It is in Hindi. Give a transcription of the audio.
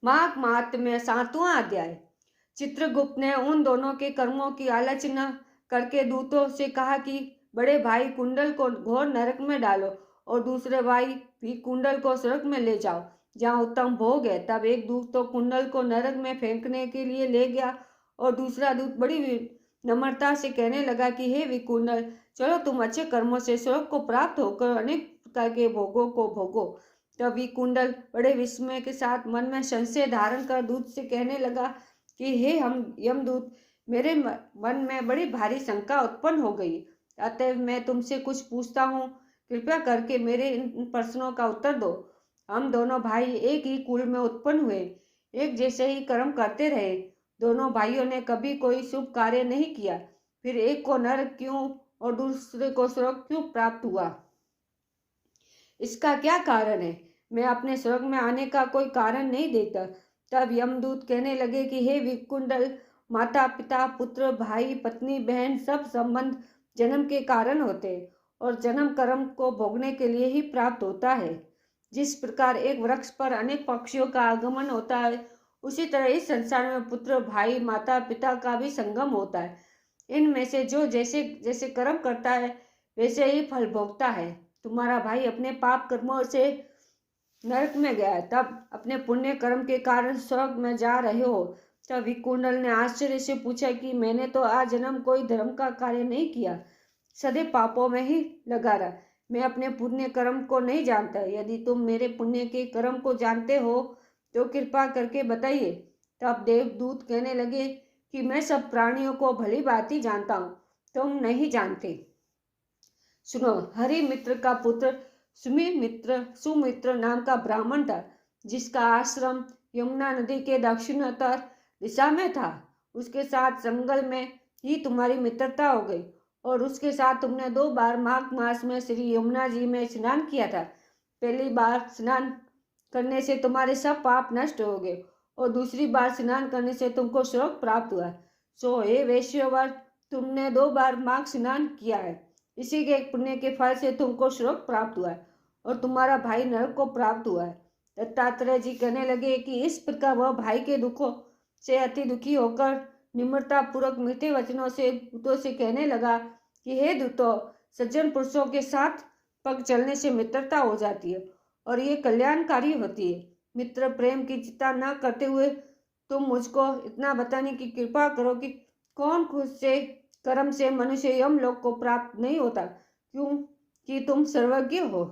माघ महात्म्य 7वां अध्याय। चित्रगुप्त ने उन दोनों के कर्मों की आलोचना करके दूतों से कहा कि बड़े भाई कुंडल को घोर नरक में डालो और दूसरे भाई भी कुंडल को स्वर्ग में ले जाओ जहाँ उत्तम भोग है। तब एक दूत तो कुंडल को नरक में फेंकने के लिए ले गया और दूसरा दूत बड़ी नम्रता से कहने लगा कि हे विकुंडल, चलो तुम अच्छे कर्मों से स्वर्ग को प्राप्त होकर अनेक प्रकार के भोगों को भोगो। तभी कुंडल बड़े विस्मय के साथ मन में संशय धारण कर दूत से कहने लगा कि हे हम यमदूत, मेरे मन में बड़ी भारी शंका उत्पन्न हो गई, अतएव मैं तुमसे कुछ पूछता हूँ। कृपया करके मेरे इन प्रश्नों का उत्तर दो। हम दोनों भाई एक ही कुल में उत्पन्न हुए, एक जैसे ही कर्म करते रहे। दोनों भाइयों ने कभी कोई शुभ कार्य नहीं किया, फिर एक को नरक क्यों और दूसरे को स्वर्ग क्यों प्राप्त हुआ? इसका क्या कारण है? मैं अपने स्वर्ग में आने का कोई कारण नहीं देता। तब यमदूत कहने लगे कि हे विकुंडल, माता पिता पुत्र भाई पत्नी बहन सब संबंध जन्म के कारण होते और जन्म कर्म को भोगने के लिए ही प्राप्त होता है। जिस प्रकार एक वृक्ष पर अनेक पक्षियों का आगमन होता है, उसी तरह इस संसार में पुत्र भाई माता पिता का भी संगम होता है। इनमें से जो जैसे जैसे कर्म करता है वैसे ही फल भोगता है। तुम्हारा भाई अपने पाप कर्मों से नरक में गया, तब अपने पुण्य कर्म के कारण स्वर्ग में जा रहे हो। तब विकुंडल ने आश्चर्य से पूछा कि मैंने तो आज जन्म कोई धर्म का कार्य नहीं किया, सदैव पापों में ही लगा रहा। मैं अपने पुण्य कर्म को नहीं जानता। यदि तुम मेरे पुण्य के कर्म को जानते हो तो कृपा करके बताइए। तब देवदूत कहने लगे कि मैं सब प्राणियों को भली भांति जानता हूँ, तुम नहीं जानते। सुनो, हरि मित्र का पुत्र सुमित्र नाम का ब्राह्मण था, जिसका आश्रम यमुना नदी के दक्षिणोत्तर दिशा में था। उसके साथ जंगल में ही तुम्हारी मित्रता हो गई और उसके साथ तुमने 2 बार माघ मास में श्री यमुना जी में स्नान किया था। पहली बार स्नान करने से तुम्हारे सब पाप नष्ट हो गए और दूसरी बार स्नान करने से तुमको स्वर्ग प्राप्त हुआ। सो हे वैश्यवर, तुमने 2 बार माघ स्नान किया है, इसी के पुण्य के फल से तुमको स्वर्ग प्राप्त हुआ है और तुम्हारा भाई नरक को प्राप्त हुआ है। दत्तात्रेय जी कहने लगे कि इस प्रकार वह भाई के दुखों से अति दुखी होकर निम्रता पूर्वक मीठे वचनों से दूतों से कहने लगा कि हे दूतों, सज्जन पुरुषों के साथ पग चलने से मित्रता हो जाती है और ये कल्याणकारी होती है। मित्र प्रेम की चिंता न करते हुए तुम मुझको इतना बताने की कृपा करो कि कौन खुद से कर्म से मनुष्य यमलोक को प्राप्त नहीं होता, क्योंकि तुम सर्वज्ञ हो।